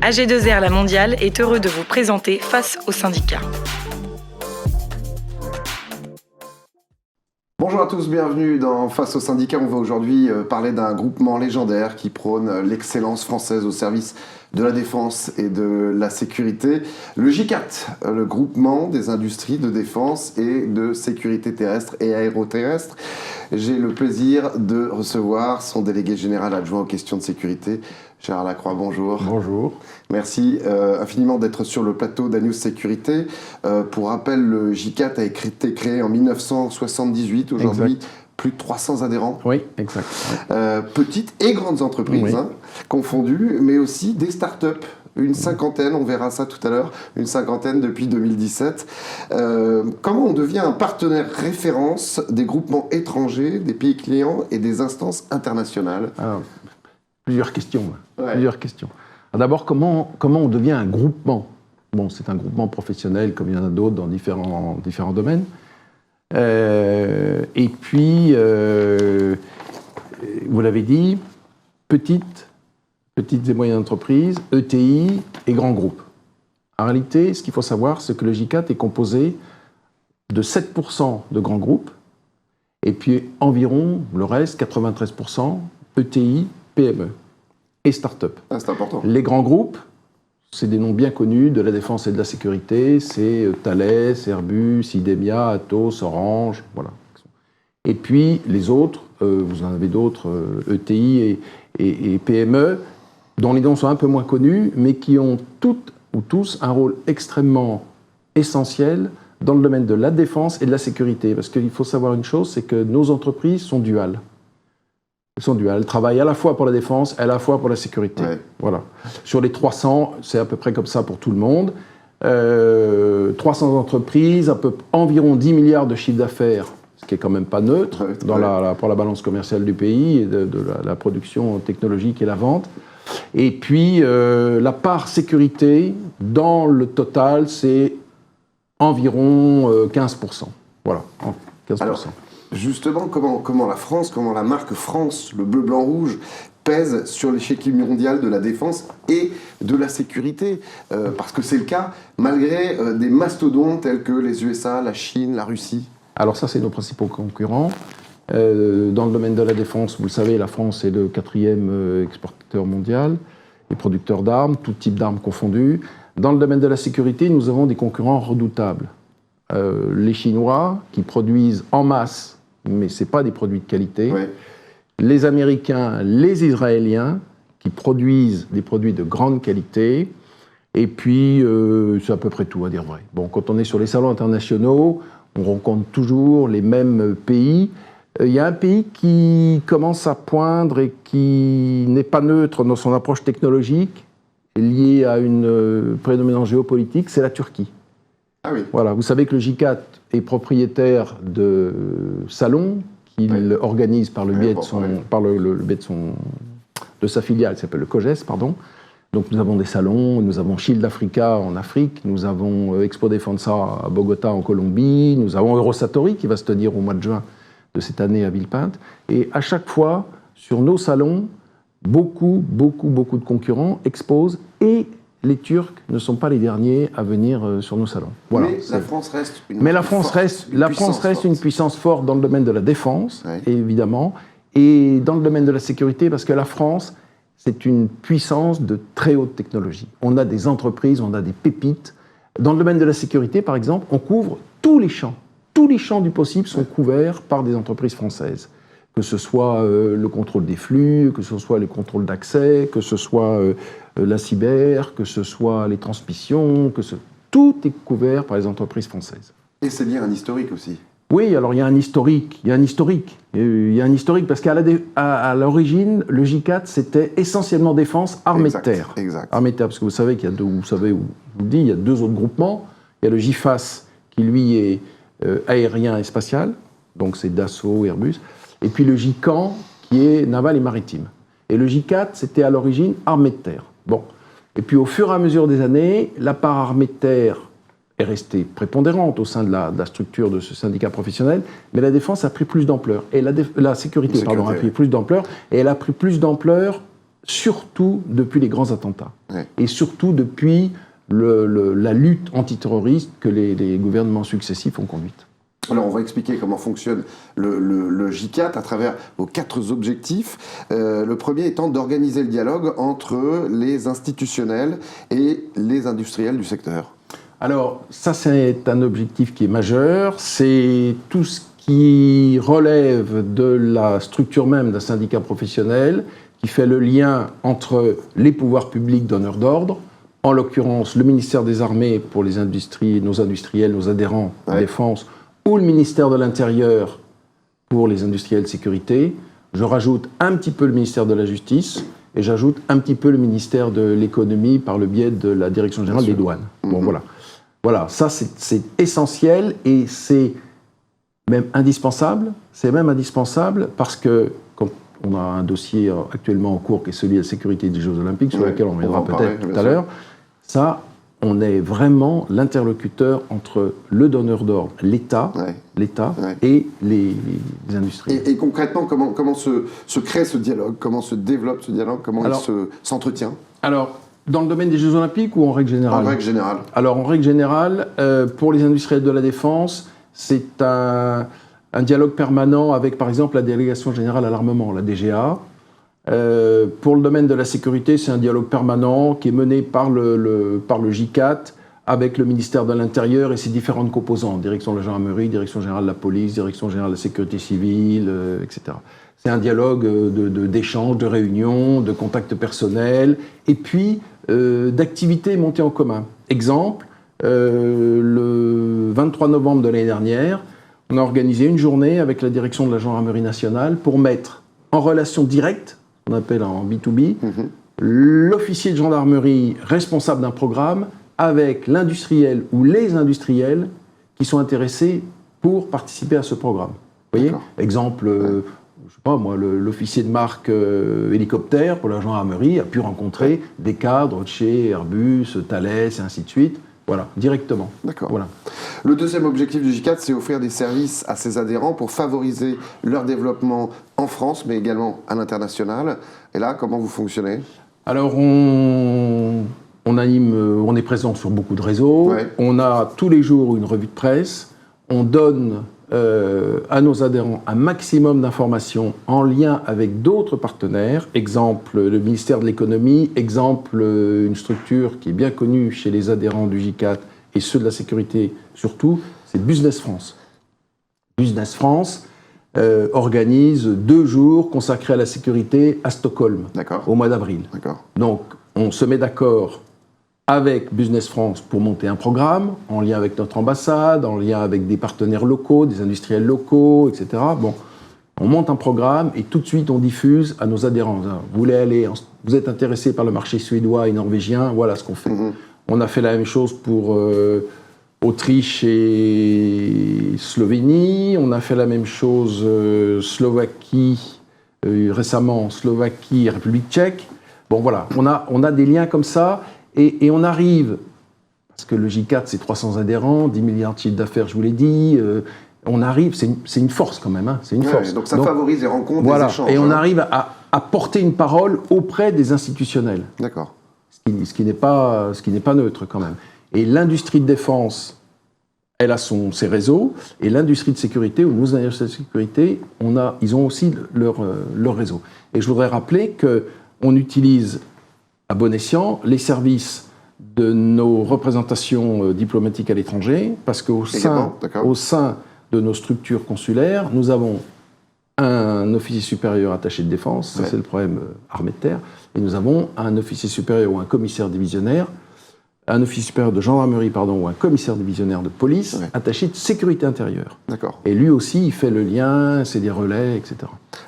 AG2R La Mondiale est heureux de vous présenter Face aux syndicats. Bonjour à tous, bienvenue dans Face aux syndicats. On va aujourd'hui parler d'un groupement légendaire qui prône l'excellence française au service de la défense et de la sécurité. Le GICAT, le groupement des industries de défense et de sécurité terrestre et aéroterrestre. J'ai le plaisir de recevoir son délégué général adjoint aux questions de sécurité, Gérard Lacroix. Bonjour. Bonjour. Merci infiniment d'être sur le plateau d'Anews Sécurité. Pour rappel, le GICAT a été créé en 1978. Aujourd'hui, plus de 300 adhérents. Oui, exact. Petites et grandes entreprises, oui. Confondues, mais aussi des startups. Une cinquantaine, on verra ça tout à l'heure, une cinquantaine depuis 2017. Comment on devient un partenaire référence des groupements étrangers, des pays clients et des instances internationales? Alors, plusieurs questions. Plusieurs questions. D'abord, comment on devient un groupement? Bon, c'est un groupement professionnel comme il y en a d'autres dans différents domaines. Et puis, vous l'avez dit, petites et moyennes entreprises, ETI et grands groupes. En réalité, ce qu'il faut savoir, c'est que le GICAT est composé de 7% de grands groupes et puis environ le reste, 93%, ETI, PME et start-up. Ah, c'est important. Les grands groupes, c'est des noms bien connus de la défense et de la sécurité, c'est Thales, Airbus, Idemia, Atos, Orange, voilà. Et puis les autres, vous en avez d'autres, ETI et PME, dont les noms sont un peu moins connus, mais qui ont toutes ou tous un rôle extrêmement essentiel dans le domaine de la défense et de la sécurité. Parce qu'il faut savoir une chose, c'est que nos entreprises sont duales. Elles travaillent à la fois pour la défense et à la fois pour la sécurité. Ouais. Voilà. Sur les 300, c'est à peu près comme ça pour tout le monde. 300 entreprises, environ 10 milliards de chiffre d'affaires, ce qui est quand même pas neutre pour la balance commerciale du pays et de la production technologique et la vente. Et puis, la part sécurité, dans le total, c'est environ 15%. Voilà, 15%. Alors, justement, comment la France, comment la marque France, le bleu, blanc, rouge, pèse sur l'échiquier mondial de la défense et de la sécurité, parce que c'est le cas malgré des mastodontes tels que les USA, la Chine, la Russie. Alors ça, c'est nos principaux concurrents. Dans le domaine de la défense, vous le savez, la France est le 4e exportateur mondial et producteur d'armes, tout type d'armes confondues. Dans le domaine de la sécurité, nous avons des concurrents redoutables. Les Chinois, qui produisent en masse, mais ce n'est pas des produits de qualité. Ouais. Les Américains, les Israéliens, qui produisent des produits de grande qualité. Et puis, c'est à peu près tout, à dire vrai. Bon, quand on est sur les salons internationaux, on rencontre toujours les mêmes pays. Il y a un pays qui commence à poindre et qui n'est pas neutre dans son approche technologique, liée à une prédominance géopolitique, c'est la Turquie. Ah oui. Voilà, vous savez que le GICAT est propriétaire de salons qu'il organise par le biais de sa filiale, qui s'appelle le COGES, pardon. Donc nous avons des salons, nous avons Shield Africa en Afrique, nous avons Expo Defensa à Bogota en Colombie, nous avons Eurosatori qui va se tenir au mois de juin de cette année à Villepinte. Et à chaque fois, sur nos salons, beaucoup de concurrents exposent et les Turcs ne sont pas les derniers à venir sur nos salons. Voilà, mais la France reste une puissance forte dans le domaine de la défense, évidemment, et dans le domaine de la sécurité, parce que la France, c'est une puissance de très haute technologie. On a des entreprises, on a des pépites. Dans le domaine de la sécurité, par exemple, on couvre tous les champs. Tous les champs du possible sont couverts par des entreprises françaises. Que ce soit le contrôle des flux, que ce soit le contrôle d'accès, que ce soit la cyber, que ce soit les transmissions, tout est couvert par les entreprises françaises. Et c'est bien un historique aussi. Oui, alors il y a un historique parce qu'à l'origine, le GICAT, c'était essentiellement défense, armée de terre. Exact. Armée de terre, parce que vous savez qu'il y a il y a 2 autres groupements. Il y a le GIFAS, qui lui est aérien et spatial, donc c'est Dassault, Airbus. Et puis le GICAN, qui est naval et maritime. Et le GICAT, c'était à l'origine armée de terre. Bon. Et puis au fur et à mesure des années, la part armée de terre est restée prépondérante au sein de la structure de ce syndicat professionnel, mais la défense a pris plus d'ampleur. Et la sécurité, a pris plus d'ampleur, et elle a pris plus d'ampleur surtout depuis les grands attentats. Ouais. Et surtout depuis la lutte antiterroriste que les gouvernements successifs ont conduite. Alors, on va expliquer comment fonctionne le J4 à travers vos 4 objectifs. Le premier étant d'organiser le dialogue entre les institutionnels et les industriels du secteur. Alors, ça, c'est un objectif qui est majeur. C'est tout ce qui relève de la structure même d'un syndicat professionnel, qui fait le lien entre les pouvoirs publics donneurs d'ordre, en l'occurrence le ministère des Armées pour les industries, nos industriels, nos adhérents en défense, ou le ministère de l'Intérieur pour les industriels de sécurité. Je rajoute un petit peu le ministère de la Justice et j'ajoute un petit peu le ministère de l'Économie par le biais de la Direction générale des douanes. Bon, voilà. Voilà, ça c'est essentiel et c'est même indispensable. C'est même indispensable parce que, quand on a un dossier actuellement en cours qui est celui de la sécurité des Jeux Olympiques, sur lequel on reviendra peut-être tout à l'heure, ça, on est vraiment l'interlocuteur entre le donneur d'ordre, l'État, et les industries. Et concrètement, comment se crée ce dialogue? Comment se développe ce dialogue? Comment il s'entretient? Alors, dans le domaine des Jeux Olympiques ou en règle générale? En règle générale. Alors, en règle générale, pour les industriels de la défense, c'est un dialogue permanent avec, par exemple, la Délégation générale à l'armement, la DGA. Pour le domaine de la sécurité, c'est un dialogue permanent qui est mené par le J4 avec le ministère de l'Intérieur et ses différentes composantes, direction de la gendarmerie, direction générale de la police, direction générale de la sécurité civile, etc. C'est un dialogue d'échange, de réunions, de contacts personnels, et puis d'activités montées en commun. Exemple, le 23 novembre de l'année dernière, on a organisé une journée avec la direction de la gendarmerie nationale pour mettre en relation directe, on appelle en B2B, l'officier de gendarmerie responsable d'un programme avec l'industriel ou les industriels qui sont intéressés pour participer à ce programme. Vous voyez ? Exemple, je sais pas moi, l'officier de marque hélicoptère pour la gendarmerie a pu rencontrer des cadres de chez Airbus, Thales et ainsi de suite. Voilà, directement. D'accord. Voilà. Le deuxième objectif du J4, c'est offrir des services à ses adhérents pour favoriser leur développement en France, mais également à l'international. Et là, comment vous fonctionnez? Alors, on est présent sur beaucoup de réseaux. Ouais. On a tous les jours une revue de presse. On donne à nos adhérents un maximum d'informations en lien avec d'autres partenaires. Exemple, le ministère de l'Économie. Exemple, une structure qui est bien connue chez les adhérents du J4 et ceux de la sécurité surtout, c'est Business France. Business France organise 2 jours consacrés à la sécurité à Stockholm, au mois d'avril. Donc, on se met d'accord avec Business France pour monter un programme, en lien avec notre ambassade, en lien avec des partenaires locaux, des industriels locaux, etc. Bon, on monte un programme et tout de suite on diffuse à nos adhérents. Vous êtes intéressé par le marché suédois et norvégien, voilà ce qu'on fait. On a fait la même chose pour Autriche et Slovénie, on a fait la même chose Slovaquie, récemment Slovaquie et République tchèque. Bon voilà, on a des liens comme ça. Et on arrive, parce que le J4 c'est 300 adhérents, 10 milliards de chiffre d'affaires, je vous l'ai dit, on arrive, c'est une force quand même, hein, c'est une force. Donc ça favorise les rencontres, les échanges. Et on arrive à porter une parole auprès des institutionnels. D'accord. Ce qui n'est pas neutre quand même. Et l'industrie de défense, elle a ses réseaux, et l'industrie de sécurité, ou nos industries de sécurité, ils ont aussi leur réseau. Et je voudrais rappeler qu'on utilise à bon escient les services de nos représentations diplomatiques à l'étranger, parce qu'au sein de nos structures consulaires, nous avons un officier supérieur attaché de défense, ça c'est le problème armée de terre, et nous avons un officier supérieur ou un commissaire divisionnaire, un officier supérieur de gendarmerie, ou un commissaire divisionnaire de police attaché de sécurité intérieure. D'accord. Et lui aussi, il fait le lien, c'est des relais, etc.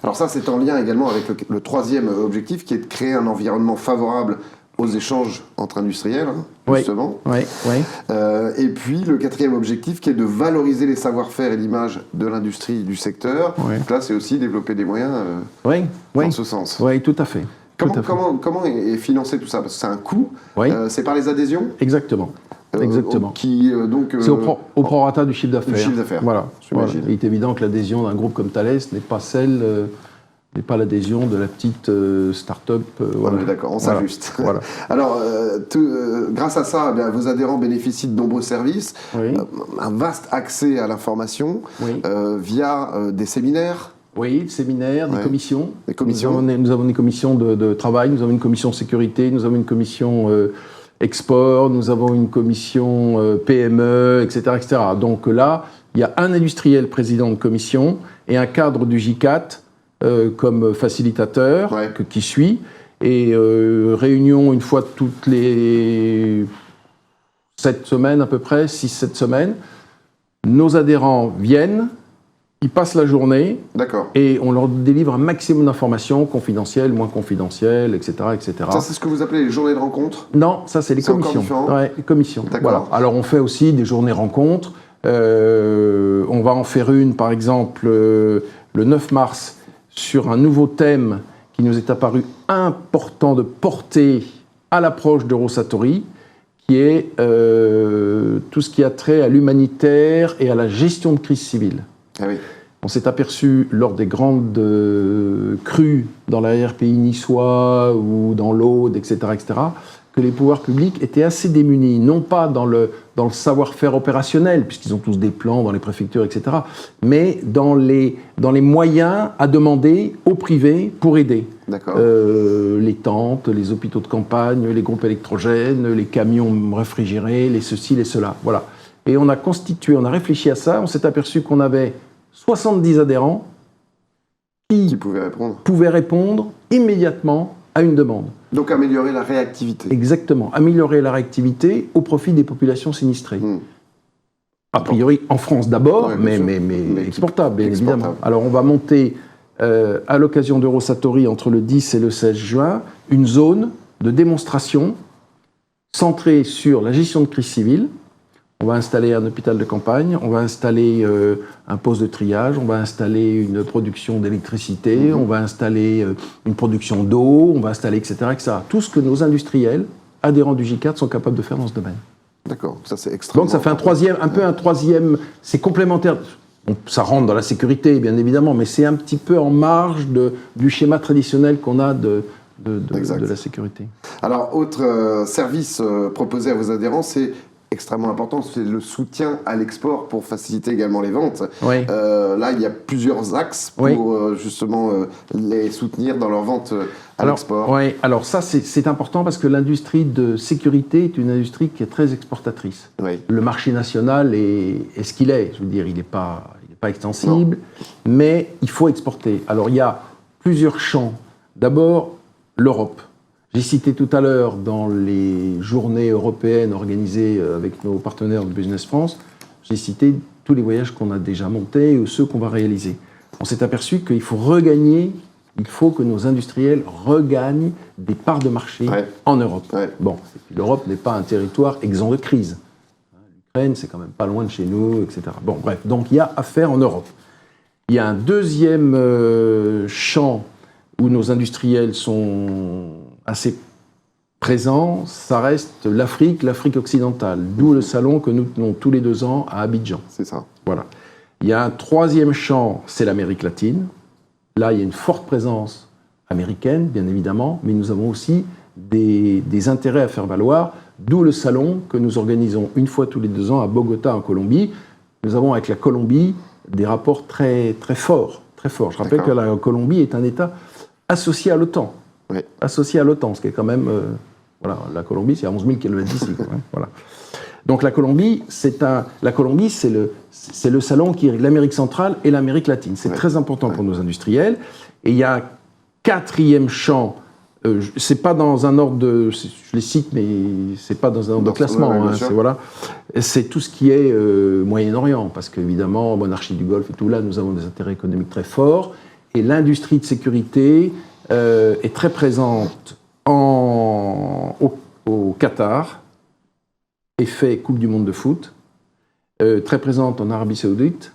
Alors ça, c'est en lien également avec le troisième objectif, qui est de créer un environnement favorable aux échanges entre industriels, justement. Oui. Et puis le quatrième objectif, qui est de valoriser les savoir-faire et l'image de l'industrie du secteur. Donc là, c'est aussi développer des moyens dans ce sens. Oui, tout à fait. Comment est financé tout ça? Parce que c'est un coût. C'est par les adhésions? Exactement. C'est au prorata du chiffre d'affaires. Du chiffre d'affaires. Voilà. Il est évident que l'adhésion d'un groupe comme Thales n'est pas celle et pas l'adhésion de la petite start-up. Voilà. D'accord, on s'ajuste. Voilà. Alors, grâce à ça, eh bien, vos adhérents bénéficient de nombreux services, Oui. Un vaste accès à l'information Oui. via des séminaires. Oui, des séminaires, des Ouais. commissions. Des commissions. Nous avons des commissions de travail, nous avons une commission sécurité, nous avons une commission export, nous avons une commission PME, etc., etc. Donc là, il y a un industriel président de commission et un cadre du J4 comme facilitateur Ouais. qui suit. Et réunion une fois toutes les 7 semaines à peu près, 6-7 semaines. Nos adhérents viennent, ils passent la journée D'accord. et on leur délivre un maximum d'informations, confidentielles, moins confidentielles, etc., etc. Ça, c'est ce que vous appelez les journées de rencontre? Non, ça c'est les C'est encore commissions. différent. Ouais, les commissions. D'accord. Voilà. Alors on fait aussi des journées rencontres. On va en faire une, par exemple, le 9 mars, sur un nouveau thème qui nous est apparu important de porter à l'approche d'Eurosatori, qui est tout ce qui a trait à l'humanitaire et à la gestion de crise civile. Ah oui. On s'est aperçu lors des grandes crues dans l'arrière-pays niçois ou dans l'Aude, etc., que les pouvoirs publics étaient assez démunis, non pas dans le savoir-faire opérationnel, puisqu'ils ont tous des plans dans les préfectures, etc., mais dans les moyens à demander au privé pour aider. D'accord. Les tentes, les hôpitaux de campagne, les groupes électrogènes, les camions réfrigérés, les ceci, les cela. Voilà. Et on a réfléchi à ça, on s'est aperçu qu'on avait 70 adhérents Qui qui pouvaient répondre. pouvaient répondre immédiatement à une demande. Donc améliorer la réactivité. Exactement. Améliorer la réactivité au profit des populations sinistrées. A priori, en France d'abord, Ouais, bien mais sûr. exportable, bien Exportable. évidemment. Alors, on va monter, à l'occasion d'Eurosatori, entre le 10 et le 16 juin, une zone de démonstration centrée sur la gestion de crise civile. On va installer un hôpital de campagne, on va installer un poste de triage, on va installer une production d'électricité, on va installer une production d'eau, on va installer, etc., etc. Tout ce que nos industriels, adhérents du J4, sont capables de faire dans ce domaine. D'accord, ça c'est extrêmement... Donc ça fait un troisième, c'est complémentaire. Bon, ça rentre dans la sécurité, bien évidemment, mais c'est un petit peu en marge du schéma traditionnel qu'on a de la sécurité. Alors, autre service proposé à vos adhérents, c'est extrêmement important, c'est le soutien à l'export pour faciliter également les ventes. Oui. Là, il y a plusieurs axes pour Oui. justement les soutenir dans leur vente à l'export. Oui, alors ça c'est important parce que l'industrie de sécurité est une industrie qui est très exportatrice. Oui. Le marché national est ce qu'il est. Je veux dire, il n'est pas extensible, mais il faut exporter. Alors il y a plusieurs champs. D'abord, l'Europe. J'ai cité tout à l'heure dans les journées européennes organisées avec nos partenaires de Business France, j'ai cité tous les voyages qu'on a déjà montés ou ceux qu'on va réaliser. On s'est aperçu qu'il faut que nos industriels regagnent des parts de marché en Europe. Ouais. Bon, l'Europe n'est pas un territoire exempt de crise. L'Ukraine, c'est quand même pas loin de chez nous, etc. Bon, bref, donc il y a à faire en Europe. Il y a un deuxième champ où nos industriels sont assez présents, ça reste l'Afrique occidentale, d'où le salon que nous tenons tous les 2 ans à Abidjan. C'est ça. Voilà. Il y a un troisième champ, c'est l'Amérique latine. Là, il y a une forte présence américaine, bien évidemment, mais nous avons aussi des intérêts à faire valoir, d'où le salon que nous organisons une fois tous les 2 ans à Bogota, en Colombie. Nous avons avec la Colombie des rapports très, très forts. Très forts. Je rappelle que la Colombie est un État associé à l'OTAN. Oui. Associé à l'OTAN, ce qui est quand même... voilà, la Colombie, c'est à 11 000 km d'ici. Voilà. Donc la Colombie, c'est le salon qui est l'Amérique centrale et l'Amérique latine. C'est très important pour nos industriels. Et il y a un quatrième champ, c'est pas dans un ordre de... Je les cite, mais c'est pas dans un ordre de classement. C'est tout ce qui est Moyen-Orient, parce qu'évidemment, monarchie du Golfe et tout, là, nous avons des intérêts économiques très forts. Et l'industrie de sécurité est très présente au Qatar, effet Coupe du Monde de foot, très présente en Arabie Saoudite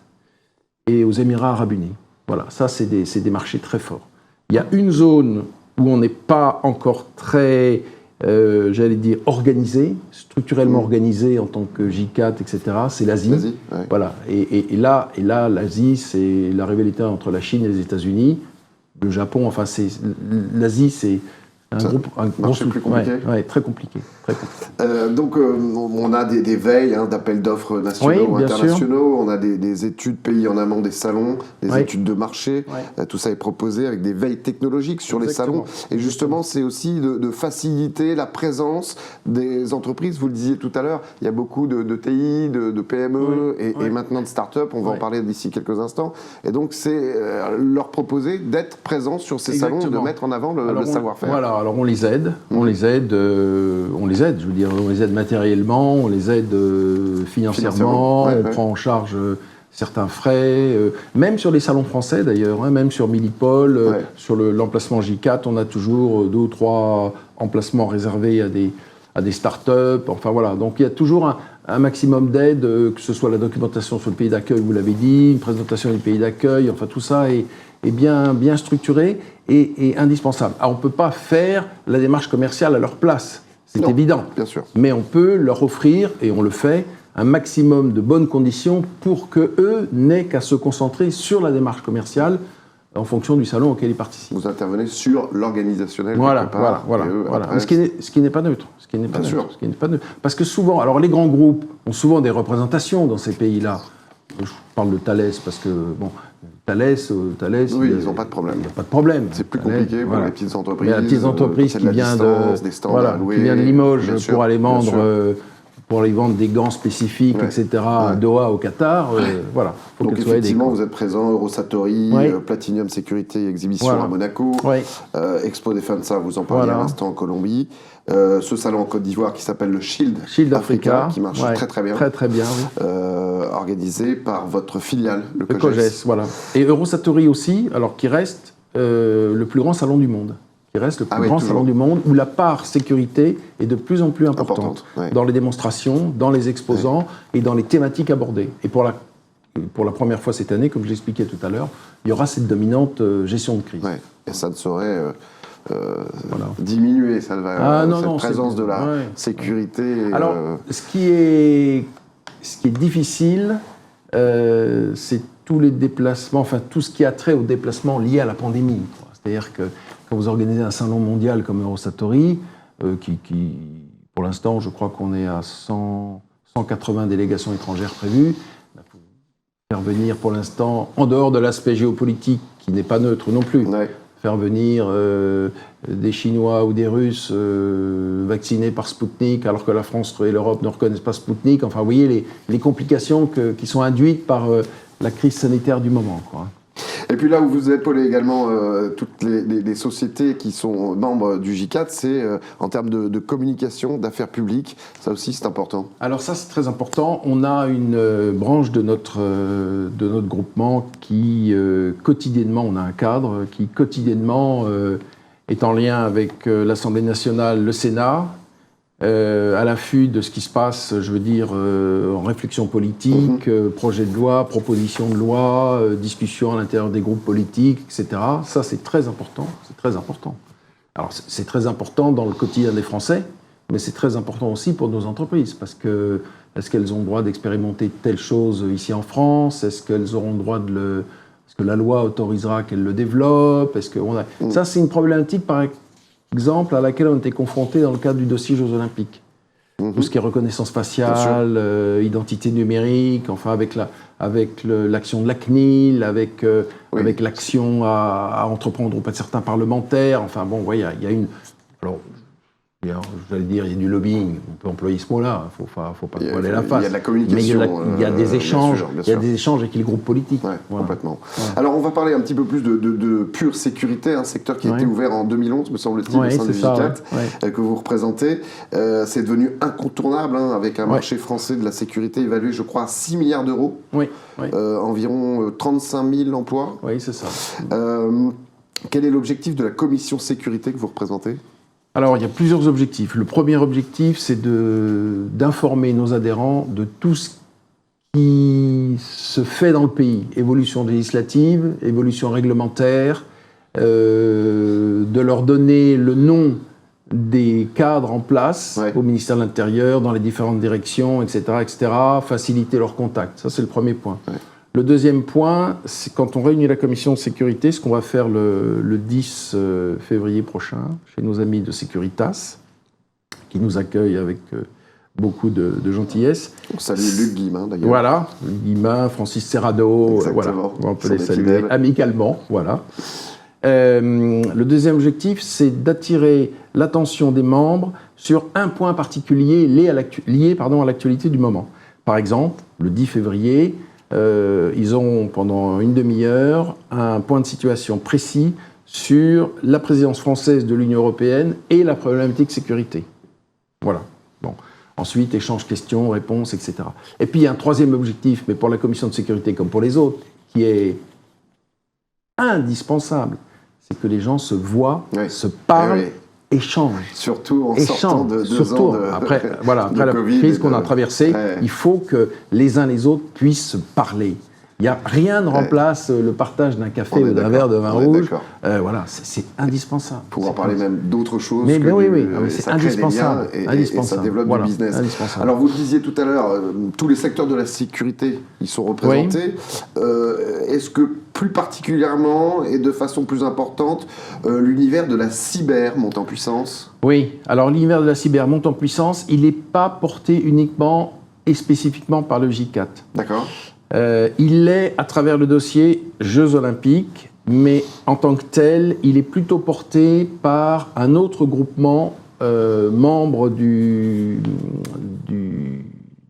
et aux Émirats Arabes Unis. Voilà, ça c'est des marchés très forts. Il y a une zone où on n'est pas encore très, j'allais dire, organisé, structurellement organisé en tant que J4, etc., c'est l'Asie. Voilà. Et là, l'Asie, c'est la rivalité entre la Chine et les États-Unis. le Japon, enfin, l'Asie, c'est un gros plus compliqué. Ouais, très compliqué. Très compliqué. Donc, on a des veilles d'appels d'offres nationaux ou internationaux, on a des études pays en amont des salons, des études de marché, tout ça est proposé avec des veilles technologiques sur les salons. Et justement, c'est aussi de faciliter la présence des entreprises. Vous le disiez tout à l'heure, il y a beaucoup de TI, de PME et maintenant de start-up, on va en parler d'ici quelques instants. Et donc, c'est leur proposer d'être présents sur ces salons, de mettre en avant le savoir-faire. Voilà. Alors on les aide, je veux dire, on les aide matériellement, on les aide financièrement, on prend en charge certains frais, même sur les salons français d'ailleurs, même sur Milipol, sur l'emplacement J4, on a toujours 2 ou 3 emplacements réservés à des start-up, enfin voilà, donc il y a toujours un maximum d'aide, que ce soit la documentation sur le pays d'accueil, vous l'avez dit, une présentation du pays d'accueil, enfin tout ça est bien structuré et indispensable. Alors on ne peut pas faire la démarche commerciale à leur place, c'est évident. Bien sûr. Mais on peut leur offrir, et on le fait, un maximum de bonnes conditions pour qu'eux n'aient qu'à se concentrer sur la démarche commerciale en fonction du salon auquel ils participent. Vous intervenez sur l'organisationnel. Voilà. Mais ce qui n'est pas neutre. Ce qui n'est pas neutre. Parce que souvent, alors les grands groupes ont souvent des représentations dans ces pays-là. Je parle de Thales parce que, bon, Thales, oui, ils n'ont pas de problème. Il n'y a pas de problème. C'est plus compliqué pour les petites entreprises. Mais la petite entreprise qui vient de Limoges pour aller vendre des gants spécifiques, etc., à Doha, au Qatar, voilà. Faut donc effectivement, vous êtes présent, Eurosatory, Platinum Sécurité Exhibition à Monaco, Expo Defensa, vous en parliez à l'instant, en Colombie. Ce salon en Côte d'Ivoire qui s'appelle le Shield Africa, qui marche très bien. Très bien, oui. Organisé par votre filiale, le COGES. Voilà. Et Eurosatory aussi, alors qui reste le plus grand salon du monde. Salon du monde, où la part sécurité est de plus en plus importante dans les démonstrations, dans les exposants et dans les thématiques abordées. Et pour la première fois cette année, comme je l'expliquais tout à l'heure, il y aura cette dominante gestion de crise. Et ça ne saurait diminuer, ça va, cette présence de la sécurité. Alors, ce qui est difficile, c'est tous les déplacements, enfin tout ce qui a trait aux déplacements liés à la pandémie. C'est-à-dire que quand vous organisez un salon mondial comme Eurosatory, qui pour l'instant, je crois qu'on est à 180 délégations étrangères prévues, il faut faire venir pour l'instant, en dehors de l'aspect géopolitique, qui n'est pas neutre non plus, faire venir des Chinois ou des Russes vaccinés par Sputnik, alors que la France et l'Europe ne reconnaissent pas Sputnik. Enfin, vous voyez les complications qui sont induites par la crise sanitaire du moment, quoi. Et puis là où vous épaulez également toutes les sociétés qui sont membres du J4, c'est en termes de communication, d'affaires publiques, ça aussi c'est important. Alors ça c'est très important, on a une branche de notre groupement qui quotidiennement, on a un cadre qui quotidiennement est en lien avec l'Assemblée nationale, le Sénat, à l'affût de ce qui se passe, je veux dire, en réflexion politique, projet de loi, proposition de loi, discussion à l'intérieur des groupes politiques, etc. Ça, c'est très important. Alors, c'est très important dans le quotidien des Français, mais c'est très important aussi pour nos entreprises, parce que est-ce qu'elles ont le droit d'expérimenter telle chose ici en France? Est-ce qu'elles auront le droit est-ce que la loi autorisera qu'elles le développent? Ça, c'est une problématique, par exemple, à laquelle on était confronté dans le cadre du dossier Jeux Olympiques. Tout ce qui est reconnaissance faciale, identité numérique, enfin avec l'action de la CNIL, avec l'action à entreprendre auprès de certains parlementaires. Enfin bon, il y a une... Alors, j'allais dire, il y a du lobbying, on peut employer ce mot-là, il ne faut pas voiler la face. Il y a de la communication. Mais il y a des échanges, bien sûr. des échanges avec les groupes politiques. Complètement. Alors on va parler un petit peu plus de pure sécurité, un secteur qui a été ouvert en 2011, me semble-t-il, au sein du J4, que vous représentez. C'est devenu incontournable, avec un marché français de la sécurité évalué, je crois, à 6 milliards d'euros. Environ 35 000 emplois. Oui, c'est ça. Quel est l'objectif de la commission sécurité que vous représentez ? Alors, il y a plusieurs objectifs. Le premier objectif, c'est d'informer nos adhérents de tout ce qui se fait dans le pays. Évolution législative, évolution réglementaire, de leur donner le nom des cadres en place au ministère de l'Intérieur, dans les différentes directions, etc., faciliter leurs contacts. Ça, c'est le premier point. Le deuxième point, c'est quand on réunit la commission de sécurité, ce qu'on va faire le 10 février prochain, chez nos amis de Securitas, qui nous accueillent avec beaucoup de gentillesse. On salue Luc Guillemin, d'ailleurs. Voilà, Guillemin, Francis Serrado, voilà, on peut les saluer amicalement, voilà. Le deuxième objectif, c'est d'attirer l'attention des membres sur un point particulier lié à l'actualité du moment. Par exemple, le 10 février, ils ont pendant une demi-heure un point de situation précis sur la présidence française de l'Union européenne et la problématique sécurité. Voilà. Bon. Ensuite, échange questions, réponses, etc. Et puis, il y a un troisième objectif, mais pour la commission de sécurité comme pour les autres, qui est indispensable, c'est que les gens se voient, se parlent, échangent. Surtout en sortant de 2 ans après la crise qu'on a traversée, il faut que les uns les autres puissent se parler. Rien ne remplace le partage d'un café ou d'un verre de vin rouge. Voilà, c'est indispensable. Pouvoir parler même d'autres choses. Mais c'est indispensable. Et ça développe du business. Alors vous le disiez tout à l'heure, tous les secteurs de la sécurité, ils sont représentés. Est-ce que plus particulièrement et de façon plus importante, l'univers de la cyber monte en puissance? Oui, alors l'univers de la cyber monte en puissance, il n'est pas porté uniquement et spécifiquement par le J4. D'accord. Il est à travers le dossier Jeux Olympiques, mais en tant que tel, il est plutôt porté par un autre groupement membre de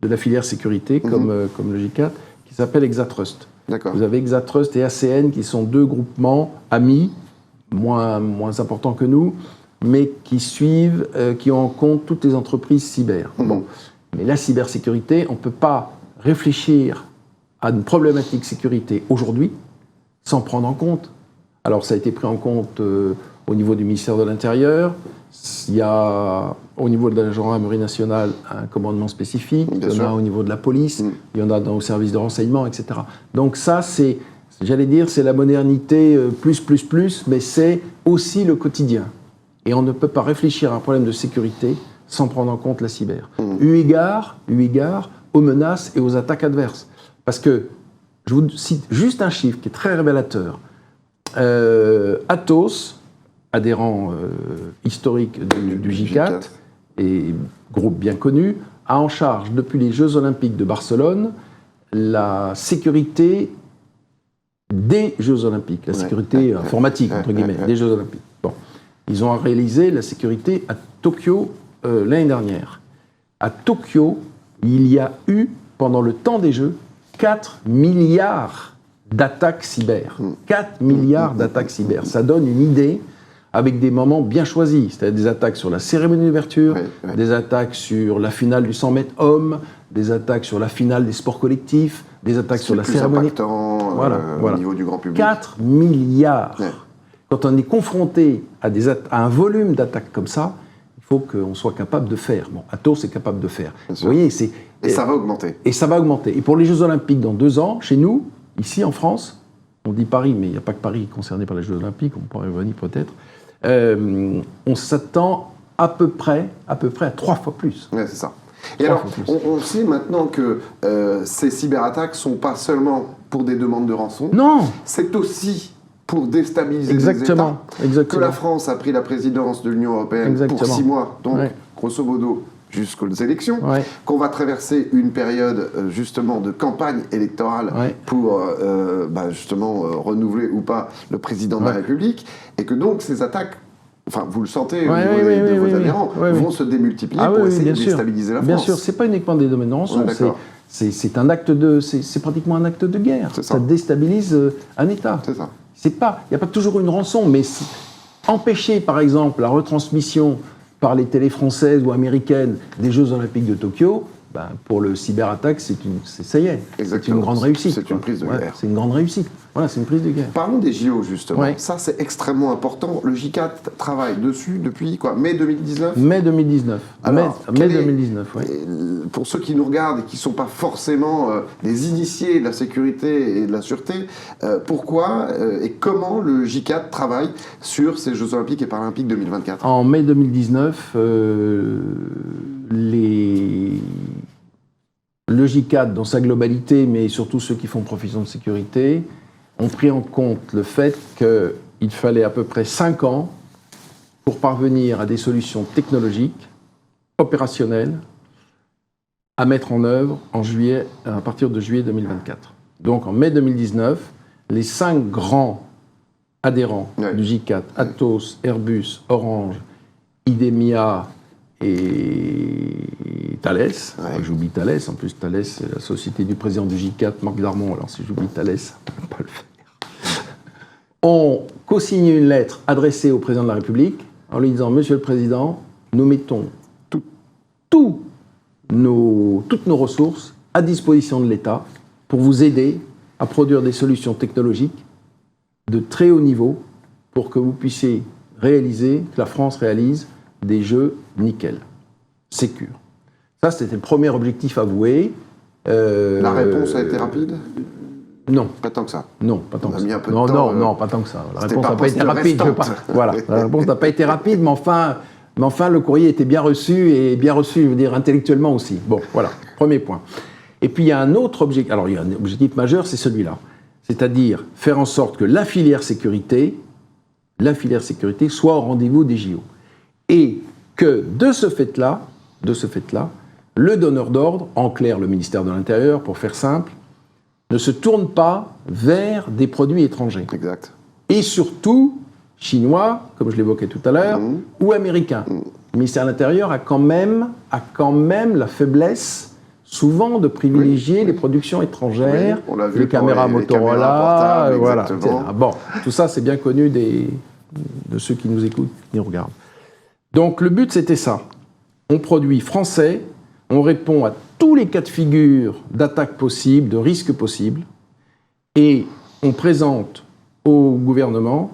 la filière sécurité, comme le J4, qui s'appelle Exatrust. Vous avez Exatrust et ACN qui sont 2 groupements amis, moins importants que nous, mais qui suivent, qui ont en compte toutes les entreprises cyber. Bon. Mais la cybersécurité, on ne peut pas réfléchir à une problématique sécurité aujourd'hui sans prendre en compte. Alors ça a été pris en compte au niveau du ministère de l'Intérieur, il y a au niveau de la gendarmerie nationale un commandement spécifique, il y en a au niveau de la police, il y en a dans le service de renseignement, etc. Donc ça c'est, j'allais dire, c'est la modernité plus, mais c'est aussi le quotidien. Et on ne peut pas réfléchir à un problème de sécurité sans prendre en compte la cyber. Eu égard aux menaces et aux attaques adverses. Parce que, je vous cite juste un chiffre qui est très révélateur. Atos, adhérent historique du J4, et groupe bien connu, a en charge depuis les Jeux Olympiques de Barcelone la sécurité des Jeux Olympiques, la sécurité informatique, entre guillemets, des Jeux Olympiques. Bon. Ils ont réalisé la sécurité à Tokyo l'année dernière. À Tokyo, il y a eu, pendant le temps des Jeux, 4 milliards d'attaques cyber. 4 milliards d'attaques cyber. Ça donne une idée avec des moments bien choisis. C'est-à-dire des attaques sur la cérémonie d'ouverture, des attaques sur la finale du 100 mètres hommes, des attaques sur la finale des sports collectifs, des attaques sur la cérémonie. C'est impactant au niveau du grand public. 4 milliards. Quand on est confronté à un volume d'attaques comme ça, il faut qu'on soit capable de faire. Bon, Atos est capable de faire. Vous voyez, et ça va augmenter. Et ça va augmenter. Et pour les Jeux Olympiques dans 2 ans, chez nous, ici en France, on dit Paris, mais il n'y a pas que Paris concerné par les Jeux Olympiques, on pourrait revenir peut-être, on s'attend à peu près à 3 fois plus. Ouais, c'est ça. Et alors, on sait maintenant que ces cyberattaques ne sont pas seulement pour des demandes de rançon. Non. C'est aussi pour déstabiliser les États. Que la France a pris la présidence de l'Union européenne pour 6 mois, donc grosso modo jusqu'aux élections, qu'on va traverser une période justement de campagne électorale pour justement renouveler ou pas le président de la République, et que donc ces attaques, enfin vous le sentez au niveau de vos adhérents, vont se démultiplier pour essayer de déstabiliser la France. Bien sûr, c'est pas uniquement des domaines de rançon, c'est un acte c'est pratiquement un acte de guerre. Ça déstabilise un État. C'est ça. Il n'y a pas toujours une rançon, mais empêcher par exemple la retransmission par les télés françaises ou américaines des Jeux Olympiques de Tokyo, pour le cyberattaque, ça y est, c'est une grande réussite. C'est une prise de guerre. C'est une grande réussite. Voilà, c'est une prise de guerre. Parlons des JO, justement. Ça, c'est extrêmement important. Le J4 travaille dessus depuis quoi, mai 2019 ? Mai 2019. Alors, mai 2019, oui. Pour ceux qui nous regardent et qui ne sont pas forcément des initiés de la sécurité et de la sûreté, pourquoi et comment le J4 travaille sur ces Jeux Olympiques et Paralympiques 2024 ? En mai le le J4 dans sa globalité, mais surtout ceux qui font profession de sécurité, ont pris en compte le fait qu'il fallait à peu près 5 ans pour parvenir à des solutions technologiques, opérationnelles, à mettre en œuvre à partir de juillet 2024. Donc en mai 2019, les 5 grands adhérents du J4, Atos, Airbus, Orange, Idemia et Thales, j'oublie Thales, en plus Thales c'est la société du président du J4, Marc Darmon, alors si j'oublie Thales, ça ne peut pas le faire, ont co-signé une lettre adressée au président de la République en lui disant « Monsieur le Président, nous mettons toutes nos ressources à disposition de l'État pour vous aider à produire des solutions technologiques de très haut niveau pour que vous puissiez réaliser, que la France réalise des jeux nickel, sécure. » Ça, c'était le premier objectif avoué. La réponse a été rapide ? Non. Pas tant que ça. Non, pas tant que ça. Non, pas tant que ça. La réponse n'a pas été rapide. Voilà, la réponse n'a pas été rapide, mais enfin, le courrier était bien reçu, et bien reçu, je veux dire, intellectuellement aussi. Bon, voilà, premier point. Et puis, il y a un autre objectif. Alors, il y a un objectif majeur, c'est celui-là. C'est-à-dire faire en sorte que la filière sécurité soit au rendez-vous des JO. Et que, de ce fait-là, le donneur d'ordre, en clair le ministère de l'Intérieur, pour faire simple, ne se tourne pas vers des produits étrangers. Exact. Et surtout, chinois, comme je l'évoquais tout à l'heure, ou américains. Le ministère de l'Intérieur a quand même la faiblesse, souvent, de privilégier les productions étrangères, les caméras Motorola, voilà. Bon, tout ça, c'est bien connu de ceux qui nous écoutent, qui nous regardent. Donc, le but, c'était ça. On produit français, on répond à tous les cas de figure d'attaque possibles, de risques possibles, et on présente au gouvernement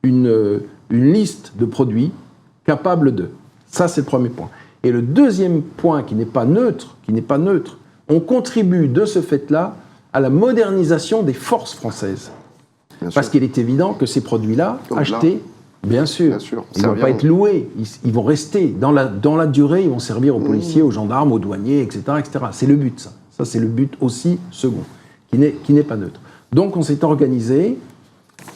une liste de produits capables de. Ça, c'est le premier point. Et le deuxième point, qui n'est pas neutre, on contribue de ce fait-là à la modernisation des forces françaises. Parce qu'il est évident que ces produits-là, achetés, bien sûr, ils ne vont pas être loués, ils vont rester dans la durée, ils vont servir aux policiers, aux gendarmes, aux douaniers, etc. etc. C'est le but, ça. Ça, c'est le but aussi second, qui n'est pas neutre. Donc, on s'est organisé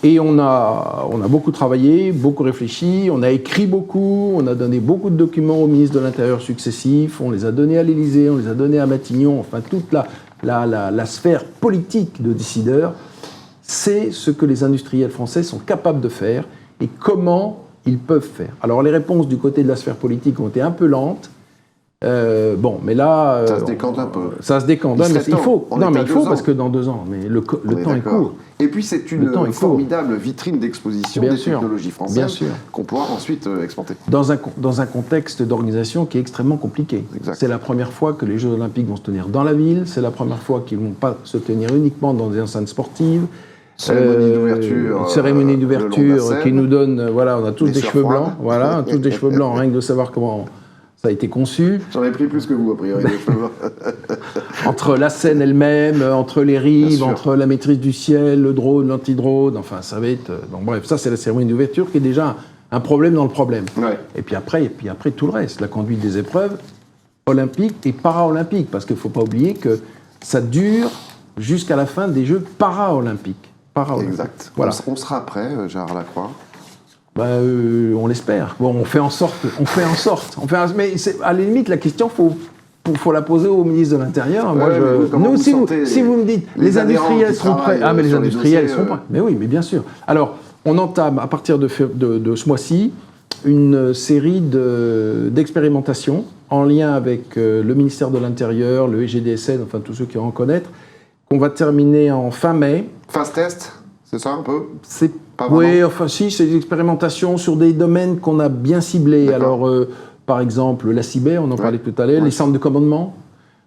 et on a beaucoup travaillé, beaucoup réfléchi, on a écrit beaucoup, on a donné beaucoup de documents aux ministres de l'Intérieur successifs, on les a donnés à l'Élysée, on les a donnés à Matignon, enfin, toute la sphère politique de décideurs. C'est ce que les industriels français sont capables de faire et comment ils peuvent faire. Alors, les réponses du côté de la sphère politique ont été un peu lentes. Mais là... ça se décante un peu. Ça se décante. Mais il faut parce que dans 2 ans. Mais le temps est court. Et puis, c'est une formidable vitrine d'exposition des technologies françaises qu'on pourra ensuite exporter. Dans un contexte d'organisation qui est extrêmement compliqué. Exact. C'est la première fois que les Jeux Olympiques vont se tenir dans la ville. C'est la première fois qu'ils ne vont pas se tenir uniquement dans des enceintes sportives. Cérémonie d'ouverture qui nous donne, voilà, on a tous des cheveux blancs, voilà, tous des cheveux blancs, rien que de savoir comment ça a été conçu. J'en ai pris plus que vous, a priori, des cheveux blancs. Entre la scène elle-même, entre les rives, entre la maîtrise du ciel, le drone, l'anti-drone, enfin, ça va être... Donc, bref, ça, c'est la cérémonie d'ouverture qui est déjà un problème dans le problème. Ouais. Et puis après, tout le reste, la conduite des épreuves olympiques et para-olympiques, parce qu'il ne faut pas oublier que ça dure jusqu'à la fin des Jeux para-olympiques. Exact. Voilà. On sera prêt, Gérard Lacroix. On l'espère. Bon, on fait en sorte. Mais à la limite, la question, faut la poser au ministre de l'Intérieur. Si vous me dites, les industriels seront prêts. Ah, mais les industriels seront prêts. Mais oui, mais bien sûr. Alors, on entame à partir de ce mois-ci une série d'expérimentations en lien avec le ministère de l'Intérieur, le GDSN, enfin tous ceux qui vont en connaître. On va terminer en fin mai. Phase test, c'est ça un peu ? C'est pas vraiment. Oui, enfin si, c'est des expérimentations sur des domaines qu'on a bien ciblés. D'accord. Alors, par exemple, la cyber, on en parlait tout à l'heure, les centres de commandement,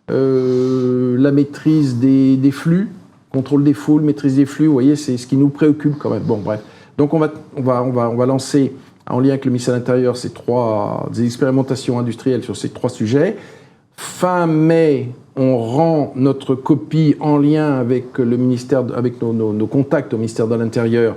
la maîtrise des flux, contrôle des foules, maîtrise des flux, vous voyez, c'est ce qui nous préoccupe quand même. Bon, bref. Donc, on va lancer, en lien avec le ministère de l'Intérieur, des expérimentations industrielles sur ces 3 sujets. Fin mai, on rend notre copie en lien avec le ministère, avec nos contacts au ministère de l'Intérieur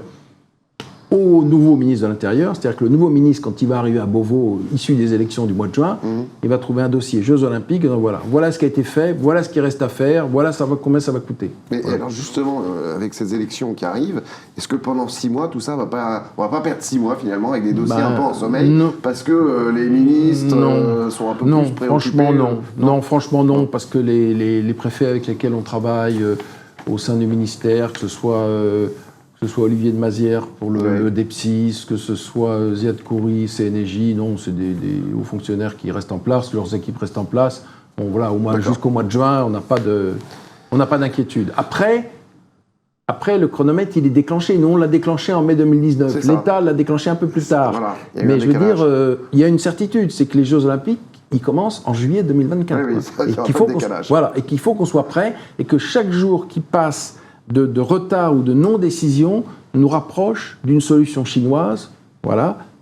aux nouveau ministre de l'Intérieur, c'est-à-dire que le nouveau ministre, quand il va arriver à Beauvau, issu des élections du mois de juin, il va trouver un dossier Jeux Olympiques, et donc voilà ce qui a été fait, voilà ce qui reste à faire, voilà combien ça va coûter. Mais alors justement, avec ces élections qui arrivent, est-ce que pendant 6 mois, tout ça on va pas perdre 6 mois finalement avec des dossiers un peu en sommeil, parce que les ministres sont un peu plus préoccupés? Franchement non, franchement non, parce que les préfets avec lesquels on travaille au sein du ministère, que ce soit Olivier de Mazières pour le DEPSIS, que ce soit Ziad Khoury, CNJ, non, c'est des hauts fonctionnaires qui restent en place, leurs équipes restent en place. Bon, voilà, jusqu'au mois de juin, on n'a pas d'inquiétude. Après, le chronomètre, il est déclenché. Nous, on l'a déclenché en mai 2019. L'État l'a déclenché un peu plus tard. Voilà, mais je veux dire, il y a une certitude, c'est que les Jeux Olympiques, ils commencent en juillet 2024. Et qu'il faut qu'on soit prêt, et que chaque jour qui passe de retard ou de non-décision nous rapproche d'une solution chinoise,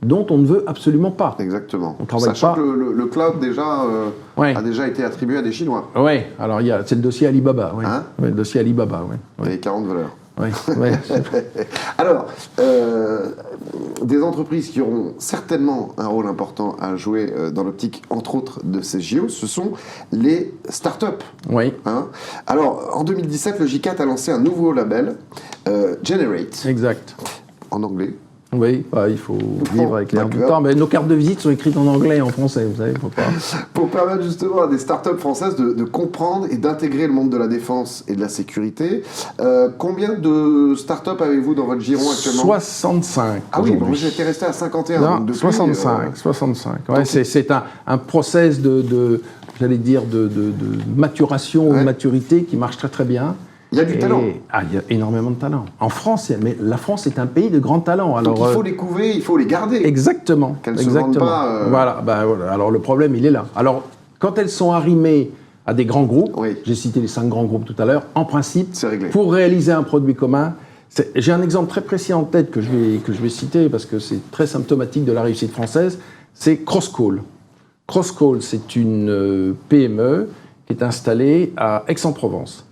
dont on ne veut absolument pas. Exactement. Sachant que le cloud a déjà été attribué à des Chinois. Oui, alors c'est le dossier Alibaba. Le dossier Alibaba, Les 40 valeurs. Oui. Alors, des entreprises qui auront certainement un rôle important à jouer dans l'optique, entre autres, de ces JO, ce sont les startups. Oui. Alors, en 2017, le J4 a lancé un nouveau label, Generate. Exact. En anglais. Oui, il faut vivre avec l'air du temps. Mais nos cartes de visite sont écrites en anglais et en français, vous savez, faut pas. Pour permettre justement à des startups françaises de comprendre et d'intégrer le monde de la défense et de la sécurité. Combien de startups avez-vous dans votre giron actuellement? 65. Ah oui, bon, j'étais resté à 51. Non, donc depuis, 65. Ouais, c'est un process de maturation ou de maturité qui marche très très bien. Il y a du talent. Il y a énormément de talent. En France, mais la France est un pays de grands talents. Alors, donc il faut les couver, il faut les garder. Exactement. Qu'elles ne se vendent pas. Voilà. Alors le problème, il est là. Alors, quand elles sont arrimées à des grands groupes, j'ai cité les 5 grands groupes tout à l'heure, en principe, pour réaliser un produit commun, j'ai un exemple très précis en tête que je vais citer parce que c'est très symptomatique de la réussite française, c'est Crosscall. Crosscall, c'est une PME qui est installée à Aix-en-Provence,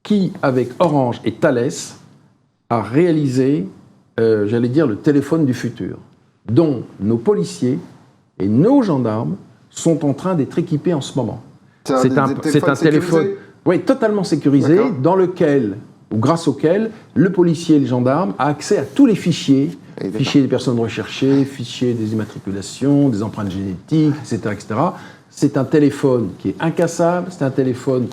qui, avec Orange et Thales, a réalisé, le téléphone du futur, dont nos policiers et nos gendarmes sont en train d'être équipés en ce moment. C'est un téléphone totalement sécurisé, dans lequel, ou grâce auquel, le policier et le gendarme a accès à tous les fichiers, fichiers des personnes recherchées, fichiers des immatriculations, des empreintes génétiques, etc. C'est un téléphone qui est incassable, c'est un téléphone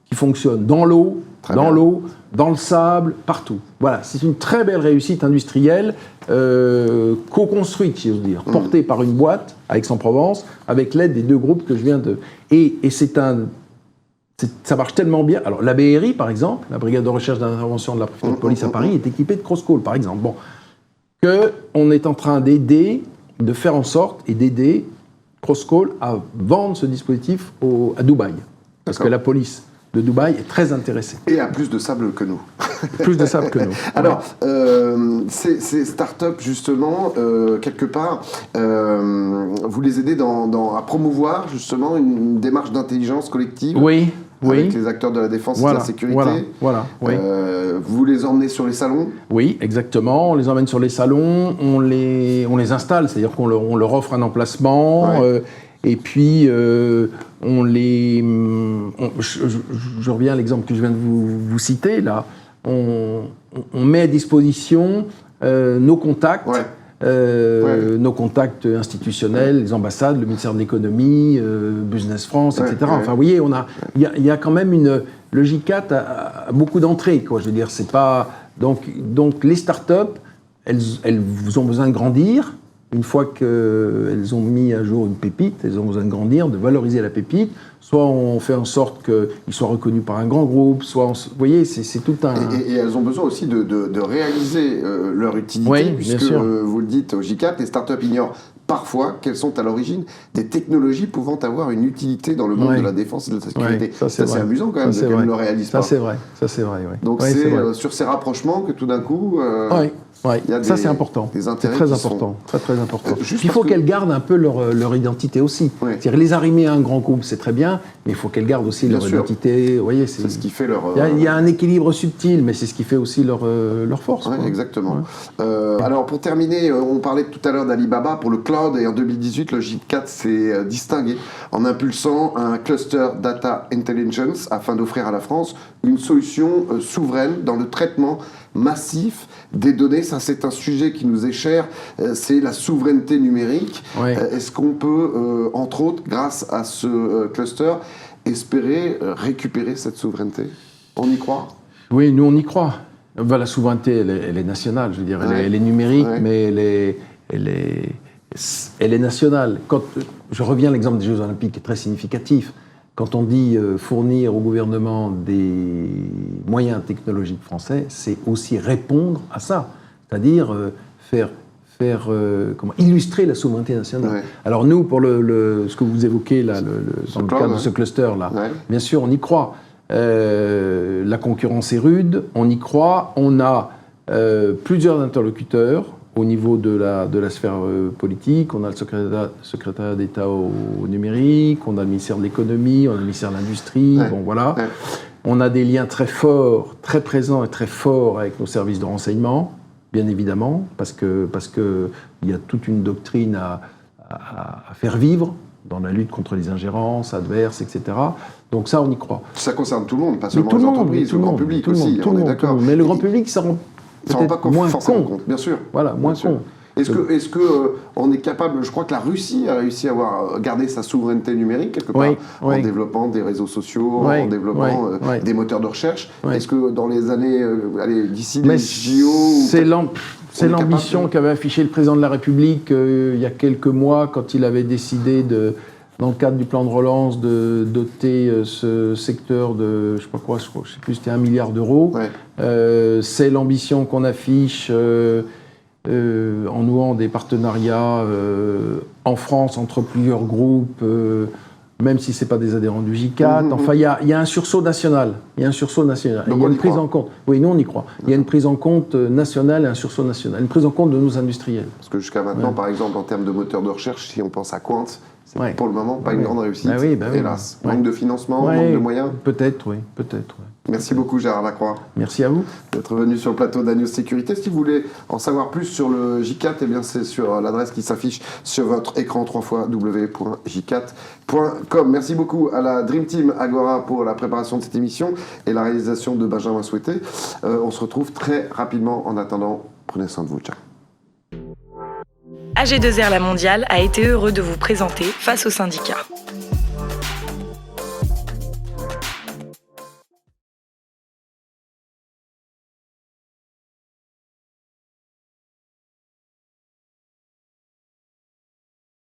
qui fonctionne dans l'eau, dans le sable, partout. Voilà, c'est une très belle réussite industrielle, co-construite, si j'ose dire, portée par une boîte à Aix-en-Provence, avec l'aide des 2 groupes que je viens de... Et ça marche tellement bien. Alors, la BRI, par exemple, la Brigade de recherche d'intervention de la préfecture de police à Paris, est équipée de Crosscall, par exemple. Bon, qu'on est en train d'aider, de faire en sorte, et d'aider Crosscall à vendre ce dispositif à Dubaï. Parce que la police de Dubaï est très intéressée. Et a plus de sable que nous. Plus de sable que nous. Alors, ces startups, justement, quelque part, vous les aidez à promouvoir, justement, une démarche d'intelligence collective avec les acteurs de la défense et de la sécurité. Vous les emmenez sur les salons? Oui, exactement. On les emmène sur les salons, on les installe, c'est-à-dire qu'on leur offre un emplacement... Et puis, je reviens à l'exemple que je viens de vous citer, là. On met à disposition nos contacts, nos contacts institutionnels, les ambassades, le ministère de l'économie, Business France, etc. Enfin, vous voyez, il y a quand même le J4 a beaucoup d'entrées, quoi. Je veux dire, c'est pas... Donc les startups, elles ont besoin de grandir. Une fois qu'elles ont mis à jour une pépite, elles ont besoin de grandir, de valoriser la pépite. Soit on fait en sorte qu'ils soient reconnus par un grand groupe, soit... vous voyez, c'est tout un... Et elles ont besoin aussi de réaliser leur utilité, puisque vous le dites au J4, les startups ignorent parfois qu'elles sont à l'origine des technologies pouvant avoir une utilité dans le monde de la défense et de la sécurité. Ça, c'est amusant quand même qu'elles ne le réalisent pas. Ça, c'est vrai. Donc c'est sur ces rapprochements que tout d'un coup... Ouais, Il y a ça des- c'est important. des C'est intérêts très qui important, très très important. Juste Il faut parce que- qu'elles gardent un peu leur identité aussi. Oui. C'est-à-dire les arrimer à un grand groupe, c'est très bien, mais il faut qu'elles gardent aussi Bien leur sûr. identité. Vous voyez, C'est ce qui fait leur... il y a un équilibre subtil, mais c'est ce qui fait aussi leur force. Ouais, quoi. exactement. Ouais. Alors pour terminer, on parlait tout à l'heure d'Alibaba pour le cloud, et en 2018, le Git4 s'est distingué en impulsant un cluster Data Intelligence afin d'offrir à la France une solution souveraine dans le traitement massif des données. Ça, c'est un sujet qui nous est cher, c'est la souveraineté numérique. Ouais. Est-ce qu'on peut, entre autres, grâce à ce cluster, espérer récupérer cette souveraineté? On y croit? Oui, nous on y croit. Ben, la souveraineté, elle est nationale, je veux dire, Ouais. elle est numérique, Ouais. mais elle est nationale. Quand, je reviens à l'exemple des Jeux Olympiques, qui est très significatif. Quand on dit fournir au gouvernement des moyens technologiques français, c'est aussi répondre à ça, c'est-à-dire illustrer la souveraineté nationale. Ouais. Alors nous, pour ce que vous évoquez là, dans le cloud, cadre de ouais. ce cluster-là, Ouais. bien sûr, on y croit. La concurrence est rude, on y croit. On a plusieurs interlocuteurs au niveau de la sphère politique. On a le secrétariat d'État au numérique, on a le ministère de l'économie, on a le ministère de l'industrie. Ouais. Bon, voilà. Ouais. On a des liens très forts, très présents et très forts avec nos services de renseignement, bien évidemment, parce que il y a toute une doctrine à faire vivre dans la lutte contre les ingérences adverses, etc. Donc ça, on y croit. Ça concerne tout le monde, pas Mais seulement tout les le monde, entreprises, tout le le grand monde, public tout le aussi, monde, tout on le est monde, d'accord. tout le monde. Mais le grand public, ça rend Ça rend pas peut-être moins forcément compte. compte, bien sûr. Voilà, moins Bien sûr. con. Est-ce que on est capable, je crois que la Russie a réussi à garder sa souveraineté numérique quelque part, Oui, en oui. développant des réseaux sociaux, Oui, en développant oui, oui. des moteurs de recherche. Oui. Est-ce que dans les années, d'ici les Mais JO... c'est peut-être- c'est on est capable l'ambition de- qu'avait affiché le président de la République il y a quelques mois, quand il avait décidé, dans le cadre du plan de relance, de doter ce secteur de, je sais plus, c'était 1 milliard d'euros. Ouais. C'est l'ambition qu'on affiche en nouant des partenariats en France entre plusieurs groupes, même si ce n'est pas des adhérents du J4. Mhm. Enfin, il y a un sursaut national. Il y a un sursaut national. Donc Il y a on y une prise croit. en compte. Oui, nous, on y croit. Il y a une prise en compte nationale et un sursaut national. Une prise en compte de nos industriels. Parce que jusqu'à maintenant, Ouais. par exemple, en termes de moteurs de recherche, si on pense à Quant, c'est Ouais. pour le moment pas une Ouais. grande réussite, Bah oui, bah oui. hélas. Ouais. Manque de financement, Ouais, manque de moyens. Peut-être, oui. Peut-être, oui. Merci beaucoup Gérard Lacroix Merci à vous. d'être venu sur le plateau d'Agnew Sécurité. Si vous voulez en savoir plus sur le J4, eh bien c'est sur l'adresse qui s'affiche sur votre écran, www.j4.com. Merci beaucoup à la Dream Team Agora pour la préparation de cette émission et la réalisation de Benjamin Souhaité. On se retrouve très rapidement. En attendant, prenez soin de vous. Ciao. AG2R La Mondiale a été heureux de vous présenter Face aux syndicats.